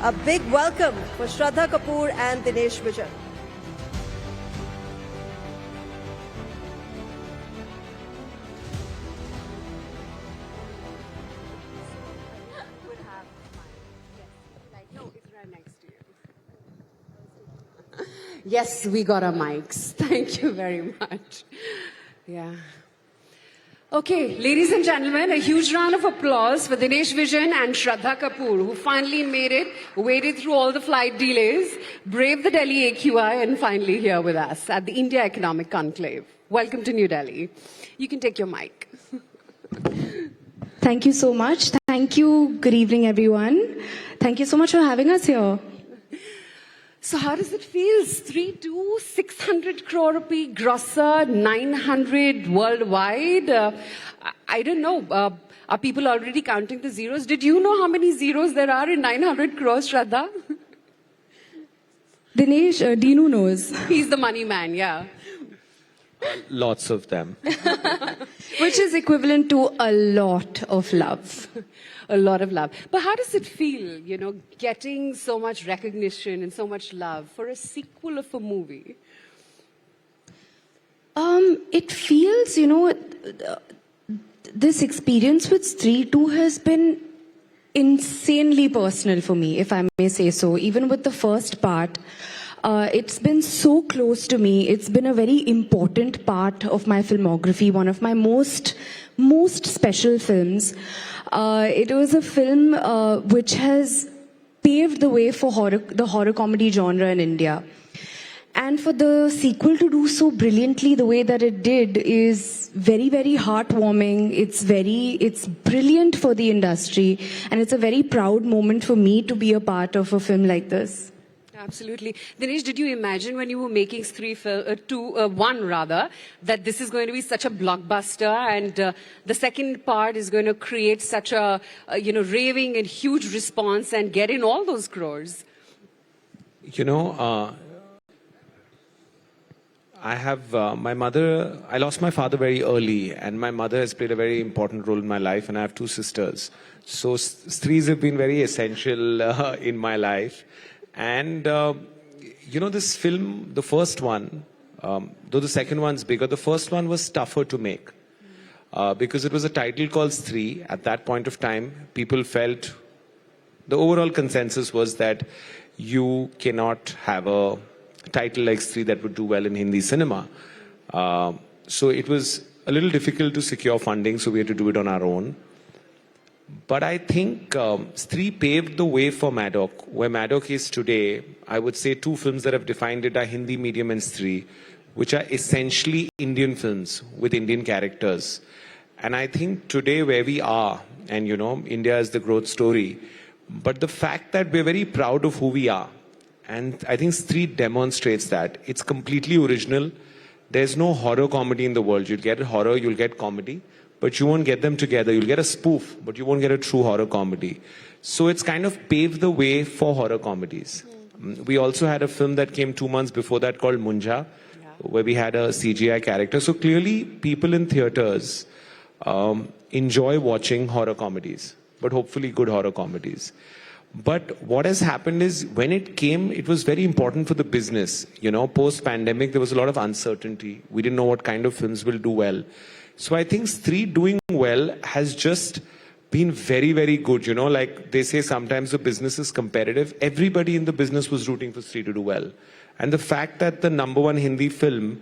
A big welcome for Shraddha Kapoor and Dinesh Vijay. Yes, we got our mics. Thank you very much. Yeah. Okay, ladies and gentlemen, a huge round of applause for Dinesh Vijay and Shraddha Kapoor, who finally made it, waded through all the flight delays, braved the Delhi AQI, and finally here with us at the India Economic Conclave. Welcome to New Delhi. You can take your mic. Thank you so much. Thank you. Good evening, everyone. Thank you so much for having us here. So how does it feel? Stree 2, 600 crore rupee grosser, 900 worldwide. I don't know. Are people already counting the zeros? Did you know how many zeros there are in 900 crores, Shraddha? Dinesh, Dinu knows. He's the money man, yeah. Lots of them. Which is equivalent to a lot of love. A lot of love. But how does it feel, you know, getting so much recognition and so much love for a sequel of a movie? It feels, you know, this experience with Stree 2 has been insanely personal for me, if I may say so. Even with the first part, it's been so close to me. It's been a very important part of my filmography, one of my most special films. It was a film which has paved the way for the horror comedy genre in India. And for the sequel to do so brilliantly the way that it did is very, very heartwarming. It's brilliant for the industry. And it's a very proud moment for me to be a part of a film like this. Absolutely. Dinesh, did you imagine when you were making Stree 1 rather, that this is going to be such a blockbuster and the second part is going to create such a, raving and huge response and get in all those crores? You know, I have my mother, I lost my father very early, and my mother has played a very important role in my life, and I have two sisters. So Strees have been very essential in my life. And, this film, the first one, though the second one's bigger, the first one was tougher to make. Because it was a title called Stree. At that point of time, people felt, the overall consensus was that you cannot have a title like Stree that would do well in Hindi cinema. So it was a little difficult to secure funding, so we had to do it on our own. But I think Stree paved the way for Maddock. Where Maddock is today, I would say two films that have defined it are Hindi Medium and Stree, which are essentially Indian films with Indian characters. And I think today where we are, and India is the growth story, but the fact that we're very proud of who we are, and I think Stree demonstrates that. It's completely original. There's no horror comedy in the world. You'll get horror, you'll get comedy. But you won't get them together. You'll get a spoof, but you won't get a true horror comedy. So it's kind of paved the way for horror comedies. We also had a film that came 2 months before that called Munja, where we had a CGI character. So clearly people in theaters enjoy watching horror comedies, but hopefully good horror comedies. But what has happened is when it came, it was very important for the business. Post-pandemic, there was a lot of uncertainty. We didn't know what kind of films will do well. So I think Stree doing well has just been very, very good. Like they say sometimes the business is competitive. Everybody in the business was rooting for Stree to do well. And the fact that the #1 Hindi film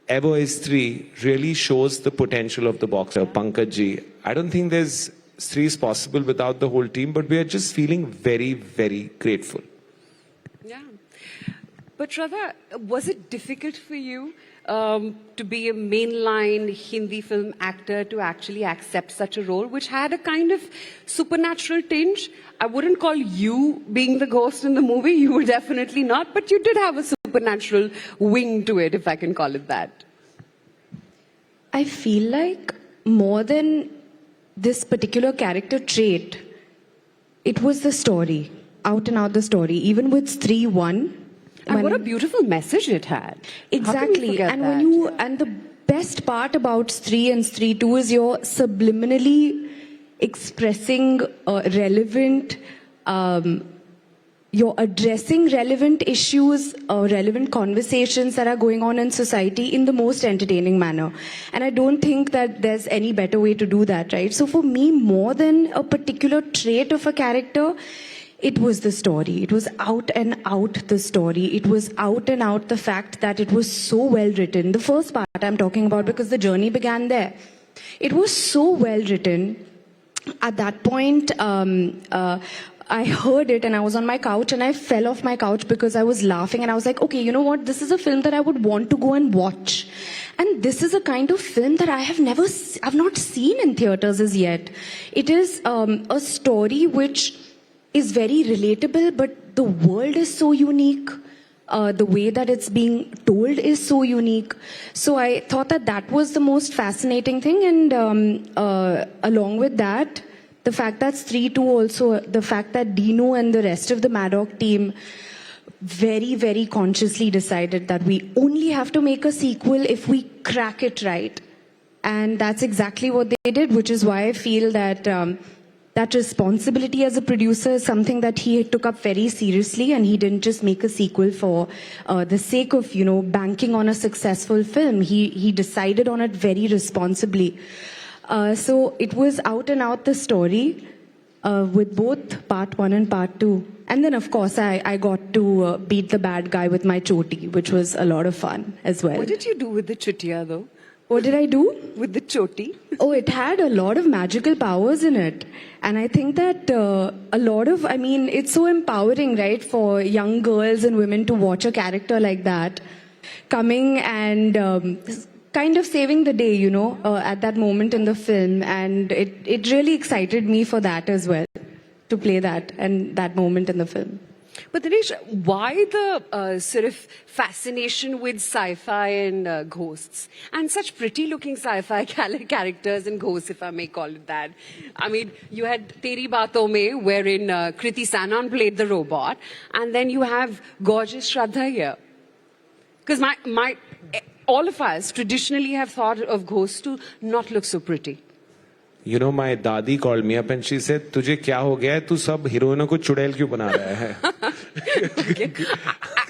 ever is Stree really shows the potential of the boxer, Pankaj ji. I don't think Stree is possible without the whole team, but we are just feeling very, very grateful. Yeah. But Shraddha, was it difficult for you to be a mainline Hindi film actor to actually accept such a role, which had a kind of supernatural tinge? I wouldn't call you being the ghost in the movie. You were definitely not, but you did have a supernatural wing to it, if I can call it that. I feel like more than this particular character trait, it was the story, out and out the story. Even with Stree 1, and what a beautiful message it had. Exactly. And the best part about Stree and Stree 2 is you're subliminally expressing relevant you're addressing relevant issues or relevant conversations that are going on in society in the most entertaining manner. And I don't think that there's any better way to do that, right? So for me, more than a particular trait of a character, it was the story. It was out and out the story. It was out and out the fact that it was so well written. The first part I'm talking about because the journey began there. It was so well written. At that point, I heard it and I was on my couch and I fell off my couch because I was laughing and I was like, okay, you know what? This is a film that I would want to go and watch. And this is a kind of film that I've not seen in theaters as yet. It is a story which is very relatable, but the world is so unique. The way that it's being told is so unique. So I thought that that was the most fascinating thing. And along with that, the fact that Stree 2 also, the fact that Dino and the rest of the Maddock team very, very consciously decided that we only have to make a sequel if we crack it right. And that's exactly what they did, which is why I feel that that responsibility as a producer is something that he took up very seriously, and he didn't just make a sequel for the sake of, you know, banking on a successful film. He decided on it very responsibly. So it was out and out the story with both part 1 and part 2. And then, of course, I got to beat the bad guy with my choti, which was a lot of fun as well. What did you do with the chutiya, though? What did I do? With the choti? Oh, it had a lot of magical powers in it. And I think that it's so empowering, right, for young girls and women to watch a character like that coming and kind of saving the day, you know, at that moment in the film. And it really excited me for that as well, to play that and that moment in the film. But Dinesh, why the sort of fascination with sci-fi and ghosts? And such pretty-looking sci-fi characters and ghosts, if I may call it that. I mean, you had Teri Baaton Mein, wherein Kriti Sanon played the robot. And then you have gorgeous Shraddha here. Because all of us traditionally have thought of ghosts to not look so pretty. You know, my dadi called me up and she said, "Tujhe kya ho gaya hai? Tu sab heroinon ko chudail kyun bana raha hai?" Okay.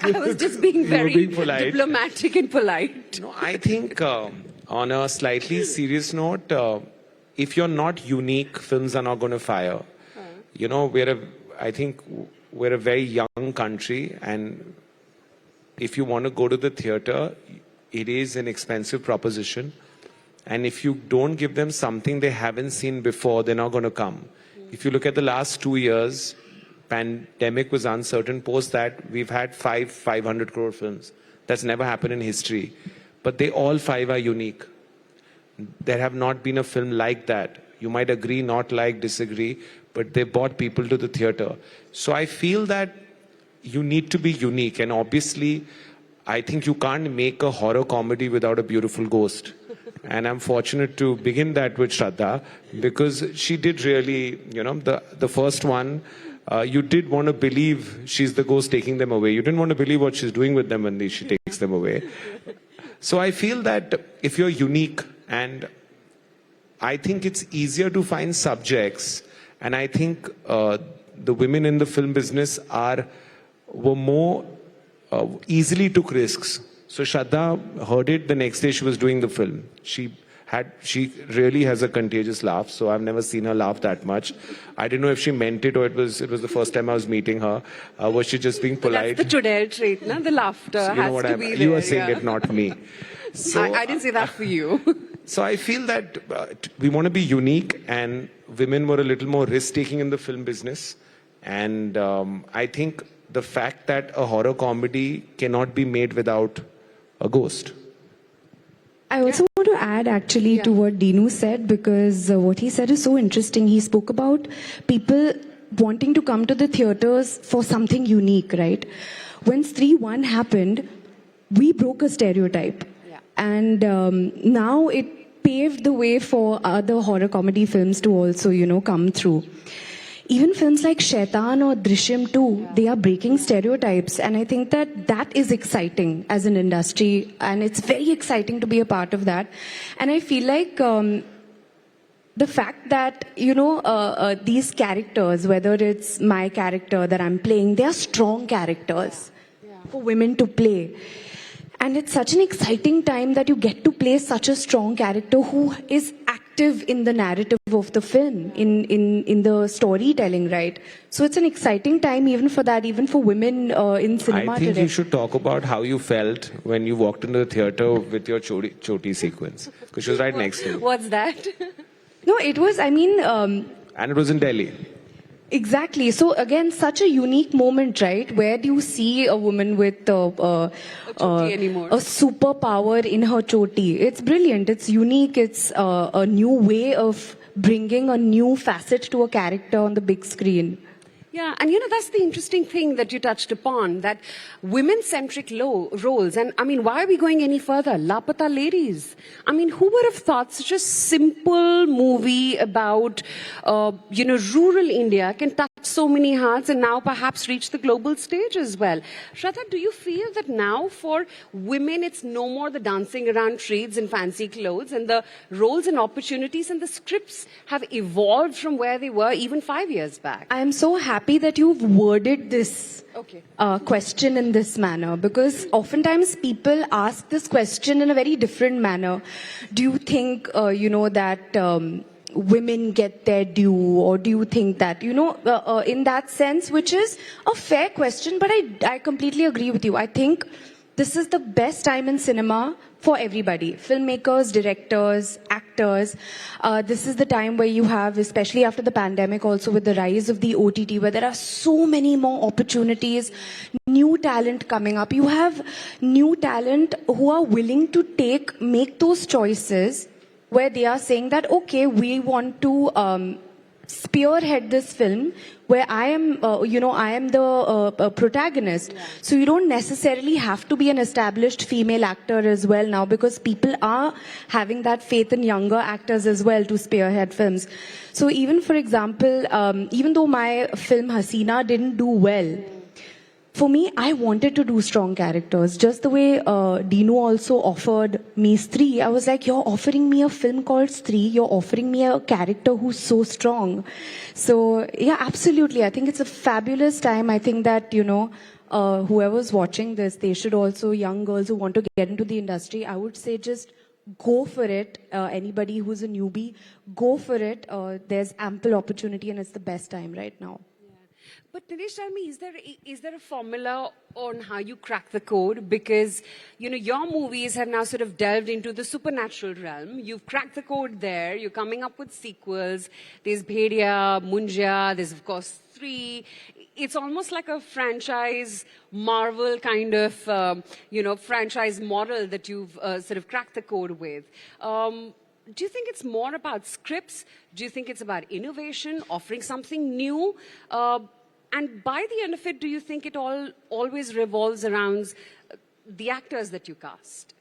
I was just being very diplomatic and polite. No, I think on a slightly serious note, if you're not unique, films are not going to fire. You know, I think we're a very young country, and if you want to go to the theater, it is an expensive proposition. And if you don't give them something they haven't seen before, they're not going to come. If you look at the last 2 years, pandemic was uncertain. Post that, we've had 500 crore films. That's never happened in history. But they all 5 are unique. There have not been a film like that. You might agree, not like, disagree, but they brought people to the theater. So I feel that you need to be unique. And obviously, I think you can't make a horror comedy without a beautiful ghost. And I'm fortunate to begin that with Shraddha, because she did really, you know, the first one, you did want to believe she's the ghost taking them away. You didn't want to believe what she's doing with them when she takes them away. So I feel that if you're unique, and I think it's easier to find subjects, and I think the women in the film business were more easily took risks. So Shraddha heard it the next day she was doing the film. She really has a contagious laugh, so I've never seen her laugh that much. I didn't know if she meant it or it was the first time I was meeting her. Was she just being polite? That's the Chudail trait, no? The laughter so has to be there. You are saying it, not me. So, I didn't say that for you. So I feel that we want to be unique, and women were a little more risk-taking in the film business. And I think the fact that a horror comedy cannot be made without a ghost. I also want to add actually to what Dinu said, because what he said is so interesting. He spoke about people wanting to come to the theaters for something unique, right? When Stree 1 happened, we broke a stereotype. Yeah. And now it paved the way for other horror comedy films to also, you know, come through. Even films like Shaitan or Drishyam 2, they are breaking stereotypes. And I think that is exciting as an industry. And it's very exciting to be a part of that. And I feel like the fact that, these characters, whether it's my character that I'm playing, they are strong characters for women to play. And it's such an exciting time that you get to play such a strong character who is active in the narrative of the film, in the storytelling, right? So it's an exciting time even for that, even for women in cinema I think today. you should talk about how you felt when you walked into the theatre with your choti sequence. Because she was right next to you. What's that? No, it was, And it was in Delhi. exactly. So again, such a unique moment, right? Where do you see a woman with choti anymore. a superpower in her choti? It's brilliant. It's unique. It's a new way of bringing a new facet to a character on the big screen. Yeah, and that's the interesting thing that you touched upon, that women-centric roles. And I mean, why are we going any further? Lapata Ladies. I mean, who would have thought such a simple movie about, rural India can touch so many hearts and now perhaps reach the global stage as well? Shraddha, do you feel that now for women, it's no more the dancing around trees in fancy clothes, and the roles and opportunities and the scripts have evolved from where they were even 5 years back? I am so happy that you've worded this Okay. question in this manner, because oftentimes people ask this question in a very different manner. Do you think, that women get their due, or do you think that, in that sense, which is a fair question, but I completely agree with you. I think this is the best time in cinema for everybody, filmmakers, directors, actors. This is the time where you have, especially after the pandemic, also with the rise of the OTT, where there are so many more opportunities, new talent coming up. You have new talent who are willing to make those choices where they are saying that, okay, we want to spearhead this film where I am the protagonist. Yeah. So you don't necessarily have to be an established female actor as well now, because people are having that faith in younger actors as well to spearhead films. So even, for example, even though my film Hasina didn't do well, for me, I wanted to do strong characters. Just the way Dinu also offered me Stree, I was like, you're offering me a film called Stree, you're offering me a character who's so strong. So, yeah, absolutely. I think it's a fabulous time. I think that, whoever's watching this, they should also, young girls who want to get into the industry, I would say just go for it. Anybody who's a newbie, go for it. There's ample opportunity and it's the best time right now. But Dinesh, tell me, is there a formula on how you crack the code? Because, your movies have now sort of delved into the supernatural realm. You've cracked the code there. You're coming up with sequels. There's Bhedia, Munja, there's, of course, Stree. It's almost like a franchise Marvel kind of, franchise model that you've sort of cracked the code with. Do you think it's more about scripts? Do you think it's about innovation, offering something new? And by the end of it, do you think it always revolves around the actors that you cast?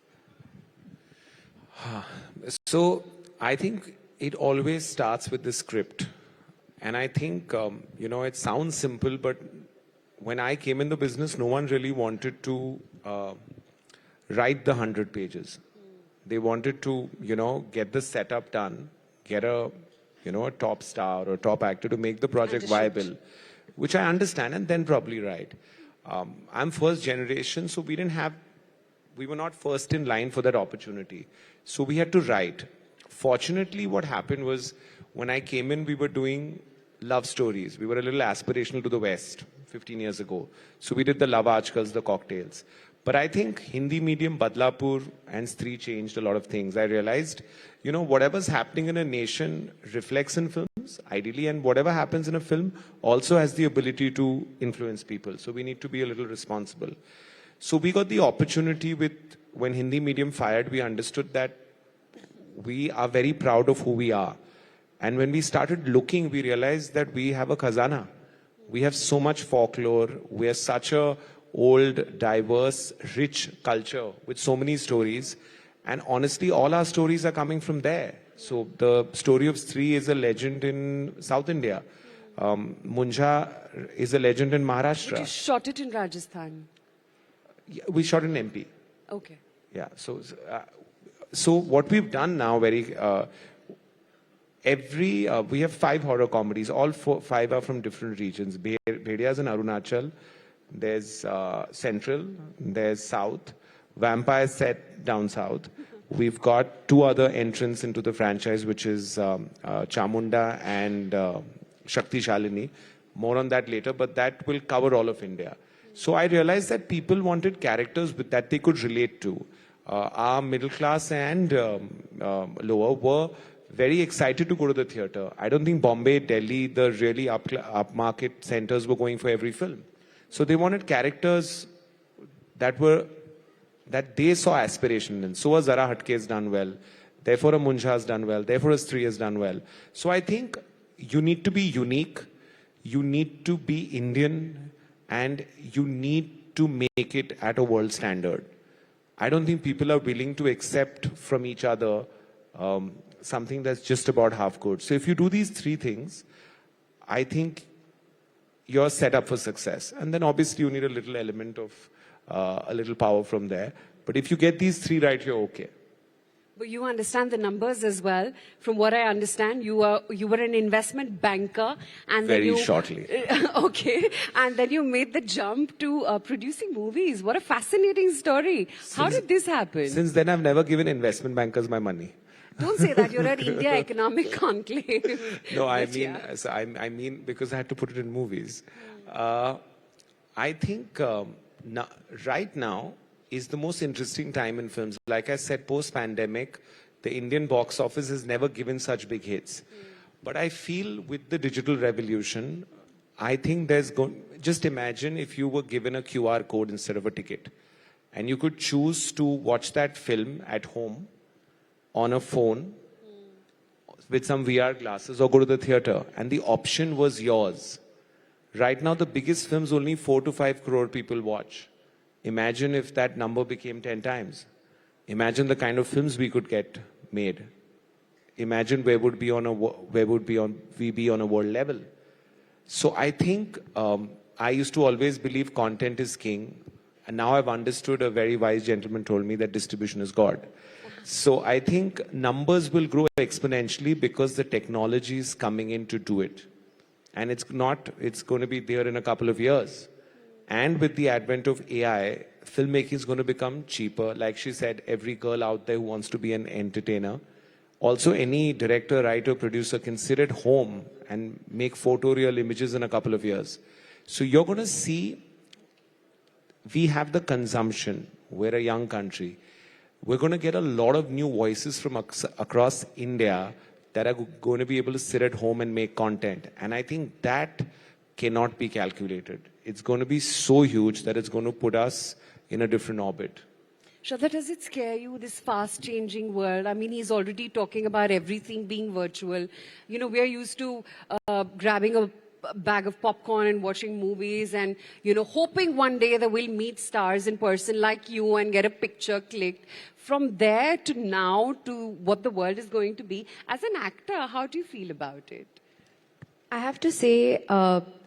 So I think it always starts with the script. And I think, it sounds simple, but when I came in the business, no one really wanted to write the 100 pages. They wanted to, get the setup done, get a top star or top actor to make the project viable, which I understand, and then probably write. I'm first generation, so we were not first in line for that opportunity. So we had to write. Fortunately, what happened was, when I came in, we were doing love stories. We were a little aspirational to the West 15 years ago. So we did the Love Aajkals, the cocktails. But I think Hindi medium, Badlapur and Stree changed a lot of things. I realized, whatever's happening in a nation reflects in films, ideally, and whatever happens in a film also has the ability to influence people. So we need to be a little responsible. So we got the opportunity when Hindi medium fired, we understood that we are very proud of who we are. And when we started looking, we realized that we have a khazana. We have so much folklore. We are such a old, diverse, rich culture with so many stories. And honestly, all our stories are coming from there. So the story of Stree is a legend in South India. Munja is a legend in Maharashtra. But you shot it in Rajasthan. Yeah, we shot in MP. Okay. Yeah. So what we've done now, we have 5 horror comedies. All 5 are from different regions. Bhedia's in Arunachal. There's Central. There's South. Vampire set down south. We've got 2 other entrants into the franchise, which is Chamunda and Shakti Shalini. More on that later, but that will cover all of India. So I realized that people wanted characters that they could relate to. Our middle class and lower were very excited to go to the theatre. I don't think Bombay, Delhi, the really upmarket centers were going for every film. So they wanted characters that they saw aspiration in. So a Zara Hatke has done well. Therefore a Munjha has done well. Therefore a Stree has done well. So I think you need to be unique. You need to be Indian. And you need to make it at a world standard. I don't think people are willing to accept from each other something that's just about half good. So if you do these 3 things, I think you're set up for success. And then obviously you need a little element of a little power from there. But if you get these 3 right, you're okay. But you understand the numbers as well. From what I understand, you were an investment banker, and very shortly. Okay, and then you made the jump to producing movies. What a fascinating story! How did this happen? Since then, I've never given investment bankers my money. Don't say that. You're at India Economic Conclave. No, I mean, I mean because I had to put it in movies. I think right now is the most interesting time in films. Like I said, post-pandemic, the Indian box office has never given such big hits. But I feel with the digital revolution, I think just imagine if you were given a QR code instead of a ticket. And you could choose to watch that film at home, on a phone, with some VR glasses, or go to the theatre. And the option was yours. Right now, the biggest films only 4 to 5 crore people watch. Imagine if that number became 10 times. Imagine the kind of films we could get made. Imagine where would we be on a world level. So I think I used to always believe content is king. And now I've understood, a very wise gentleman told me that distribution is God. So I think numbers will grow exponentially because the technology is coming in to do it. And it's going to be there in a couple of years. And with the advent of AI, filmmaking is going to become cheaper. Like she said, every girl out there who wants to be an entertainer. Also, any director, writer, producer can sit at home and make photoreal images in a couple of years. So you're going to see, we have the consumption. We're a young country. We're going to get a lot of new voices from across India that are going to be able to sit at home and make content. And I think that cannot be calculated. It's going to be so huge that it's going to put us in a different orbit. Shraddha, does it scare you, this fast-changing world? I mean, he's already talking about everything being virtual. You know, we're used to grabbing a bag of popcorn and watching movies and, you know, hoping one day that we'll meet stars in person like you and get a picture clicked. From there to now to what the world is going to be, as an actor, how do you feel about it? I have to say,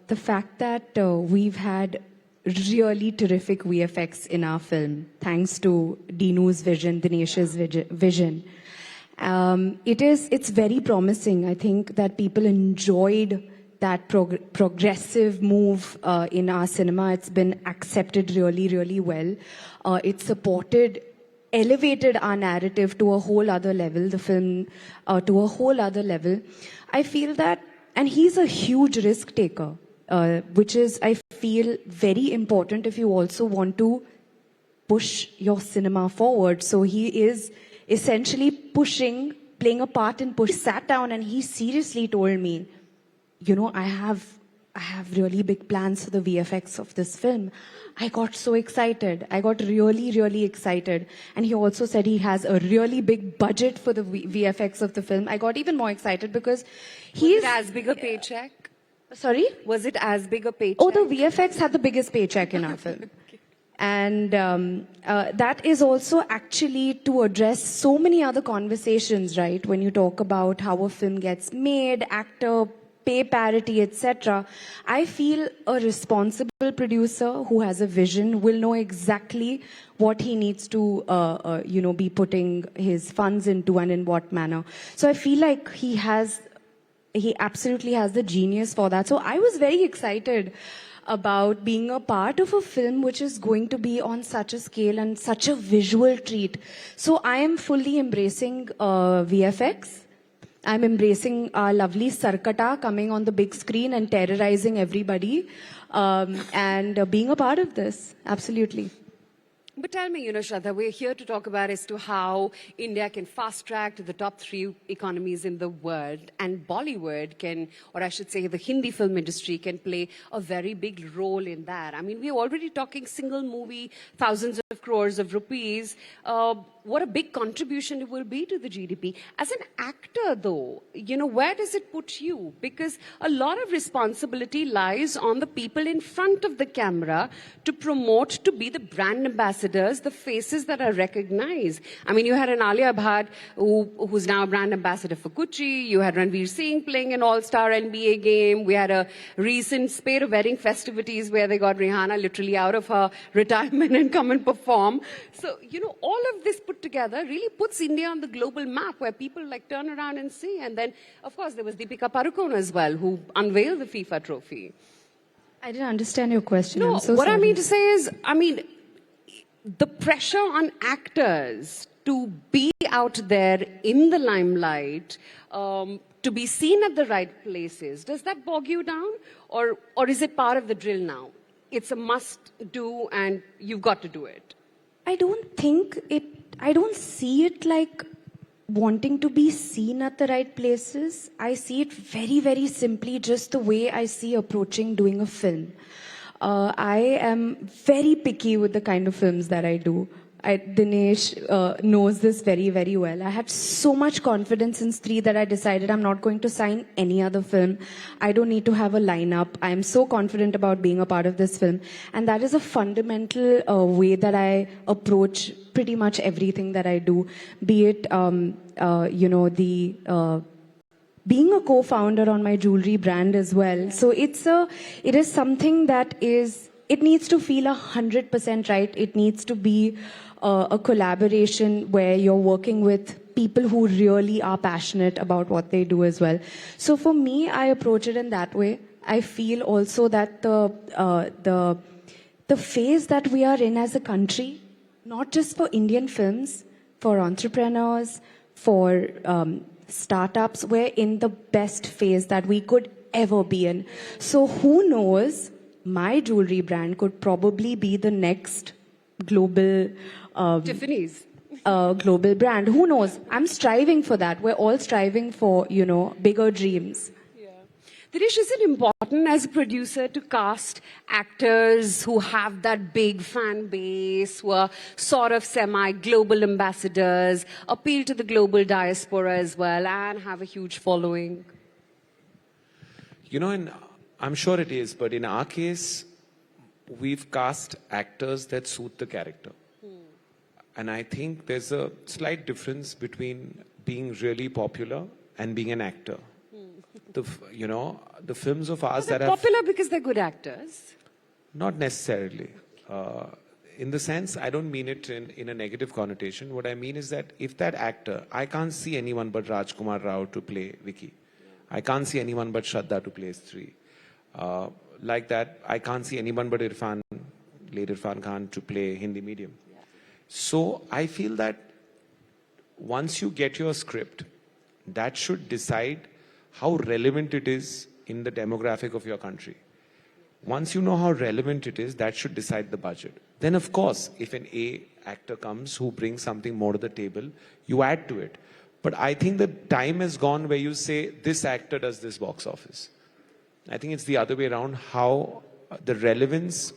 the fact that we've had really terrific VFX in our film, thanks to Dinu's vision, Dinesh's vision. It's very promising. I think that people enjoyed that progressive move in our cinema. It's been accepted really, really well. It elevated our narrative to a whole other level, the film to a whole other level. I feel that, and he's a huge risk taker. Which is, I feel, very important if you also want to push your cinema forward. So he is essentially playing a part in push. He sat down and he seriously told me, you know, I have really big plans for the VFX of this film. I got so excited. I got really, really excited. And he also said he has a really big budget for the VFX of the film. I got even more excited because he's... Was it as big a paycheck? Sorry? Was it as big a paycheck? Oh, the VFX had the biggest paycheck in our film. Okay. And that is also actually to address so many other conversations, right? When you talk about how a film gets made, actor pay parity, etc. I feel a responsible producer who has a vision will know exactly what he needs to, be putting his funds into and in what manner. So I feel like he absolutely has the genius for that. So I was very excited about being a part of a film which is going to be on such a scale and such a visual treat. So I am fully embracing VFX. I'm embracing our lovely Sarkata coming on the big screen and terrorizing everybody, and being a part of this. Absolutely. But tell me, Shraddha, we're here to talk about as to how India can fast track to the top 3 economies in the world, and Bollywood can, or I should say the Hindi film industry can play a very big role in that. I mean, we're already talking single movie, thousands of crores of rupees. What a big contribution it will be to the GDP. As an actor, though, where does it put you? Because a lot of responsibility lies on the people in front of the camera to promote, to be the brand ambassadors, the faces that are recognized. I mean, you had an Alia Bhatt who's now a brand ambassador for Gucci. You had Ranveer Singh playing an all-star NBA game. We had a recent spate of wedding festivities where they got Rihanna literally out of her retirement and come and perform. So, all of this put together really puts India on the global map where people turn around and see. And then, of course, there was Deepika Padukone as well, who unveiled the FIFA trophy. I didn't understand your question. No, I'm so what sorry. I mean to say is, the pressure on actors to be out there in the limelight, to be seen at the right places, does that bog you down? Or is it part of the drill now? It's a must do and you've got to do it. I don't see it like wanting to be seen at the right places. I see it very, very simply just the way I see approaching doing a film. I am very picky with the kind of films that I do. Dinesh knows this very, very well. I had so much confidence in Stree that I decided I'm not going to sign any other film. I don't need to have a lineup. I am so confident about being a part of this film. And that is a fundamental way that I approach pretty much everything that I do. Be it, being a co-founder on my jewelry brand as well. So it is something that it needs to feel 100% right. It needs to be a collaboration where you're working with people who really are passionate about what they do as well. So for me, I approach it in that way. I feel also that the phase that we are in as a country, not just for Indian films, for entrepreneurs, for startups, we're in the best phase that we could ever be in. So who knows, my jewelry brand could probably be the next global Tiffany's. Global brand. Who knows? I'm striving for that. We're all striving for, bigger dreams. Dinesh, is it important as a producer to cast actors who have that big fan base, who are sort of semi-global ambassadors, appeal to the global diaspora as well, and have a huge following? I'm sure it is, but in our case, we've cast actors that suit the character. And I think there's a slight difference between being really popular and being an actor. The films of ours They're that are popular because they're good actors. Not necessarily. In the sense, I don't mean it in a negative connotation. What I mean is that if that actor, I can't see anyone but Rajkumar Rao to play Vicky. I can't see anyone but Shraddha to play Stree. Like that, I can't see anyone but late Irfan Khan to play Hindi medium. So I feel that once you get your script, that should decide how relevant it is in the demographic of your country. Once you know how relevant it is, that should decide the budget. Then, of course, if an A actor comes who brings something more to the table, you add to it. But I think the time has gone where you say, this actor does this box office. I think it's the other way around, how the relevance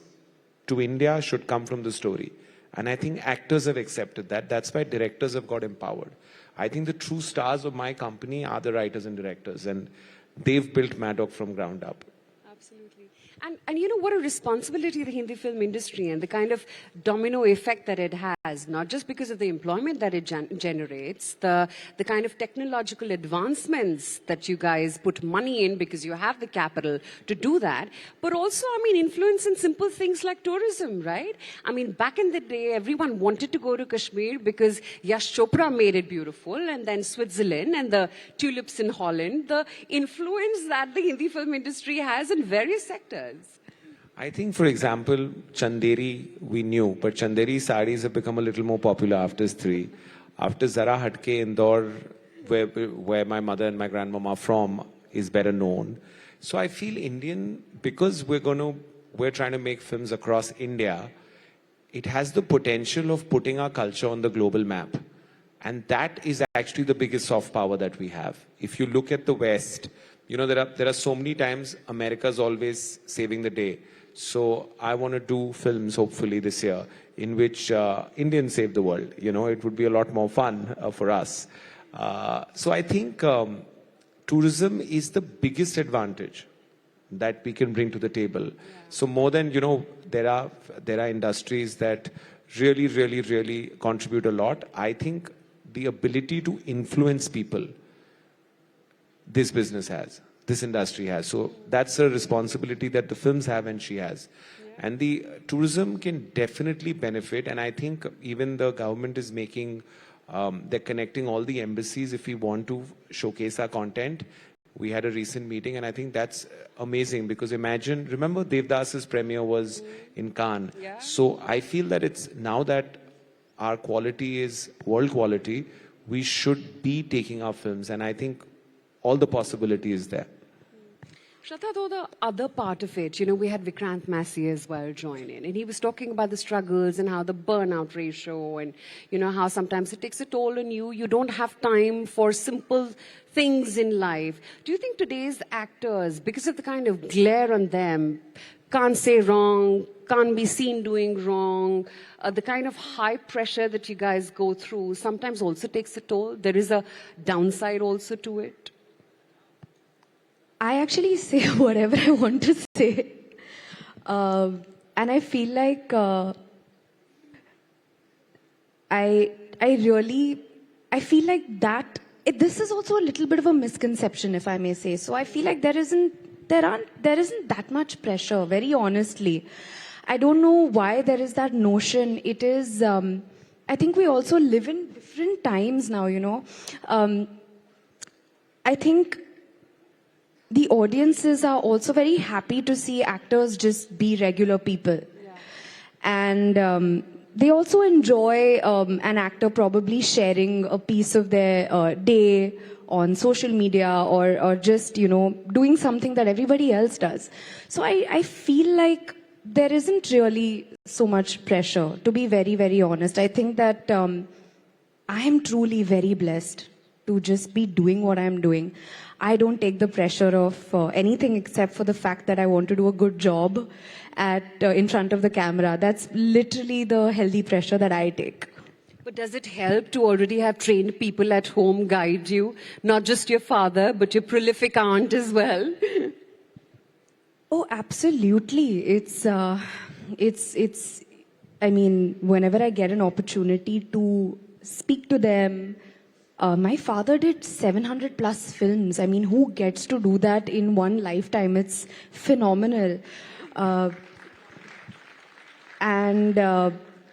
to India should come from the story. And I think actors have accepted that. That's why directors have got empowered. I think the true stars of my company are the writers and directors. And they've built Maddock from ground up. Absolutely. And you know, what a responsibility the Hindi film industry and the kind of domino effect that it has, not just because of the employment that it generates, the kind of technological advancements that you guys put money in because you have the capital to do that, but also, I mean, influence in simple things like tourism, right? I mean, back in the day, everyone wanted to go to Kashmir because Yash Chopra made it beautiful, and then Switzerland and the tulips in Holland, the influence that the Hindi film industry has in various sectors. I think, for example, Chanderi, we knew, but Chanderi sarees have become a little more popular after Stree. After Zara Hatke, Indore, where my mother and my grandmama are from, is better known. So I feel Indian, because we're trying to make films across India, it has the potential of putting our culture on the global map. And that is actually the biggest soft power that we have. If you look at the West, you know, there are so many times America's always saving the day. So I want to do films, hopefully this year, in which Indians save the world. You know, it would be a lot more fun for us. So I think tourism is the biggest advantage that we can bring to the table. Yeah. So more than, you know, there are industries that really contribute a lot. I think the ability to influence people, this business has, this industry has. So that's a responsibility that the films have and she has. Yeah. And the tourism can definitely benefit. And I think even the government is making, they're connecting all the embassies if we want to showcase our content. We had a recent meeting and I think that's amazing because imagine, remember Devdas's premiere was in Cannes. Yeah. So I feel that it's now that our quality is world quality, we should be taking our films. And I think all the possibility is there. Shraddha, though, the other part of it, you know, we had Vikrant Massey as well join in, and he was talking about the struggles and how the burnout ratio and, you know, how sometimes it takes a toll on you. You don't have time for simple things in life. Do you think today's actors, because of the kind of glare on them, can't say wrong, can't be seen doing wrong, the kind of high pressure that you guys go through sometimes also takes a toll? There is a downside also to it. I actually say whatever I want to say. And I feel like I feel like that, this is also a little bit of a misconception, if I may say. So I feel like there isn't that much pressure, very honestly. I don't know why there is that notion. It is, I think we also live in different times now, you know. I think the audiences are also very happy to see actors just be regular people. Yeah. And they also enjoy an actor probably sharing a piece of their day on social media or just, you know, doing something that everybody else does. So I feel like there isn't really so much pressure, to be very, very honest. I think that I am truly very blessed to just be doing what I'm doing. I don't take the pressure of anything except for the fact that I want to do a good job in front of the camera. That's literally the healthy pressure that I take. But does it help to already have trained people at home guide you? Not just your father, but your prolific aunt as well? Oh, absolutely. It's, I mean, whenever I get an opportunity to speak to them, my father did 700 plus films. I mean, who gets to do that in one lifetime? It's phenomenal.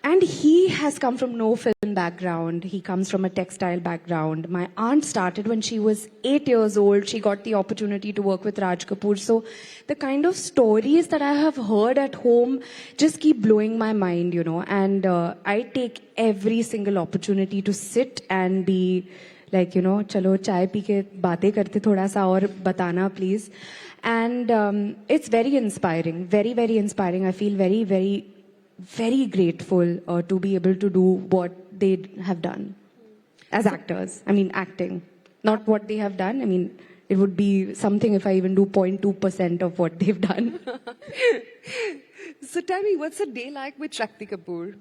And he has come from no film background. He comes from a textile background. My aunt started when she was 8 years old. She got the opportunity to work with Raj Kapoor. So the kind of stories that I have heard at home just keep blowing my mind, you know. And I take every single opportunity to sit and be like, you know, chalo chai pee ke baatein karte thoda sa aur batana please. And it's very inspiring, very, very inspiring. I feel very, very, very grateful to be able to do what they have done as actors. I mean, acting. Not what they have done. I mean, it would be something if I even do 0.2% of what they've done. So tell me, what's a day like with Shraddha Kapoor?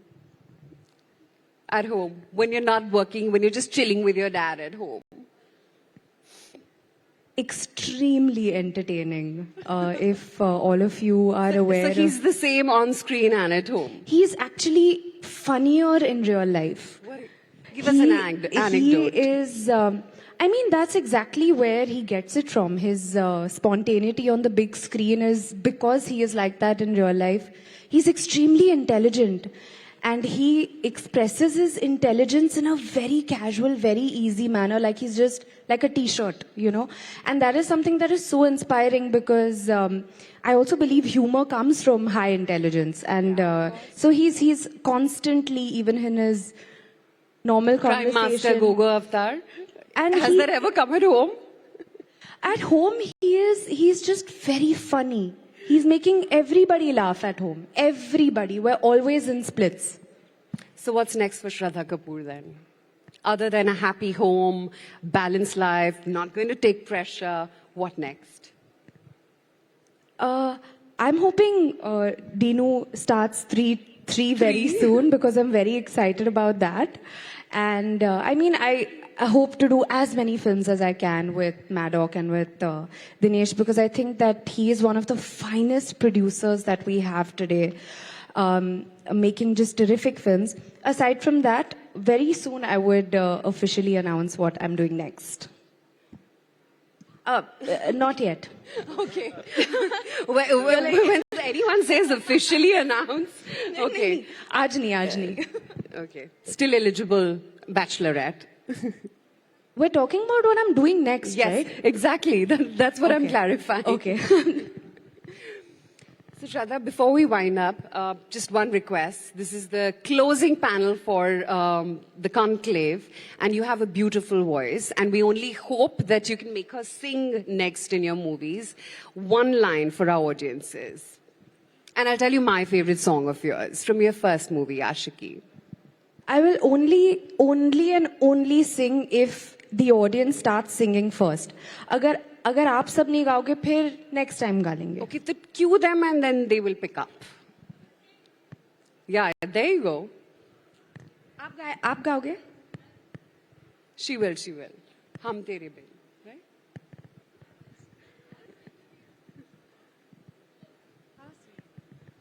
At home, when you're not working, when you're just chilling with your dad at home? extremely entertaining. If all of you are aware, So he's the same on screen and at home. he's actually funnier in real life. Give us an anecdote. He is. I mean, that's exactly where he gets it from. His spontaneity on the big screen is because he is like that in real life. He's extremely intelligent. And he expresses his intelligence in a very casual, very easy manner, like he's just like a t-shirt, you know. And that is something that is so inspiring because I also believe humor comes from high intelligence. And so he's constantly, even in his normal Prime conversation. Master Gogo Avatar. And Has that ever come at home? At home, he's just very funny. He's making everybody laugh at home. Everybody. We're always in splits. So what's next for Shraddha Kapoor then? Other than a happy home, balanced life, not going to take pressure, what next? I'm hoping Dinu starts three very soon because I'm very excited about that. And I mean, I hope to do as many films as I can with Maddock and with Dinesh because I think that he is one of the finest producers that we have today, making just terrific films. Aside from that, very soon I would officially announce what I'm doing next. Not yet. Okay. when anyone says officially announce, okay. Ajni. Okay. Still eligible bachelorette. We're talking about what I'm doing next, Yes, right? exactly. That's what I'm Okay. clarifying. Okay. So Shraddha, before we wind up, just one request. This is the closing panel for the conclave, and you have a beautiful voice, and we only hope that you can make her sing next in your movies. One line for our audiences. And I'll tell you my favorite song of yours from your first movie, Ashiki. I will only sing if the audience starts singing first. अगर आप सब नहीं गाओगे फिर next time गा लेंगे. Okay, so cue them and then they will pick up. Yeah, there you go. आप गाओगे? She will. Hum tere bin, right?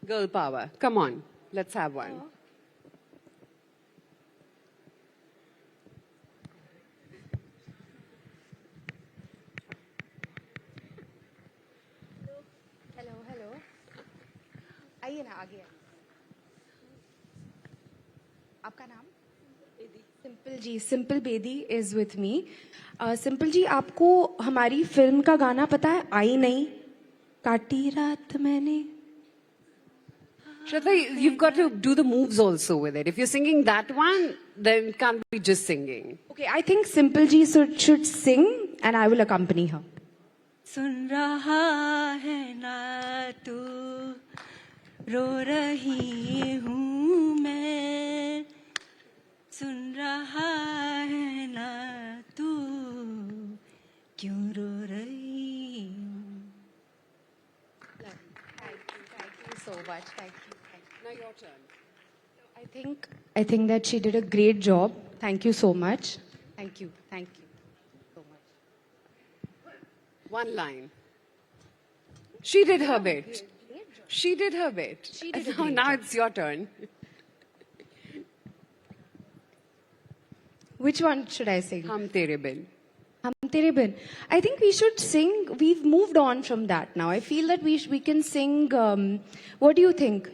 Girl power. Come on, let's have one. Hello आइए ना आगे आपका नाम Simple Bedi is with me Simple ji आपको हमारी film का गाना पता है आई नहीं काटी रात मैंने Shraddha, you've got to do the moves also with it. If you're singing that one, then it can't be just singing. Okay, I think Simple ji should sing and I will accompany her. सुन रहा है ना तू रो रही हूँ मैं सुन रहा है ना तू क्यों रो रही हूँ Thank you so much. Thank you. Now your turn. I think that she did a great job. Thank you so much. Thank you so much. One line. She did her bit. She did her bit. Now it's your turn. Which one should I sing? Hum tere bin. Hum Tere Bin. I think we should sing. We've moved on from that now. I feel that we can sing. What do you think?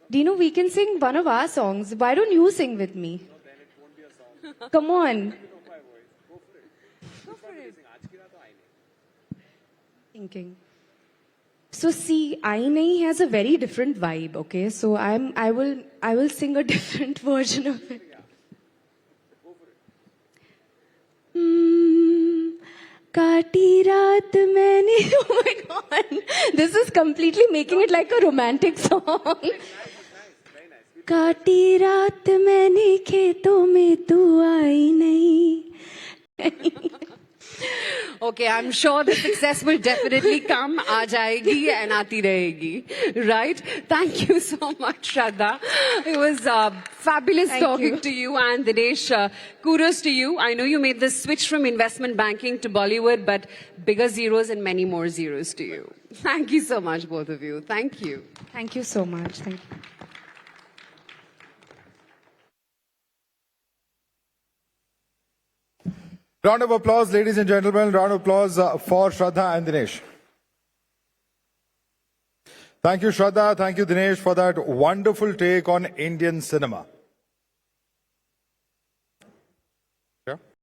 Dino, we can sing one of our songs. Why don't you sing with me? No, then it won't be a song. Come on. Go for it. Thinking. So see, I Nahi has a very different vibe. Okay, so I will sing a different version of it. काटी रात मैंने oh my god this is completely making it like a romantic song काटी रात मैंने खेतों में तू आई नहीं Okay, I'm sure the success will definitely come. Aa jayegi and aati rahegi. Right? Thank you so much, Shraddha. It was fabulous talking to you. And Dinesh, kudos to you. I know you made this switch from investment banking to Bollywood, but bigger zeros and many more zeros to you. Thank you so much, both of you. Thank you. Thank you so much. Thank you. Round of applause, ladies and gentlemen. Round of applause for Shraddha and Dinesh. Thank you, Shraddha. Thank you, Dinesh, for that wonderful take on Indian cinema.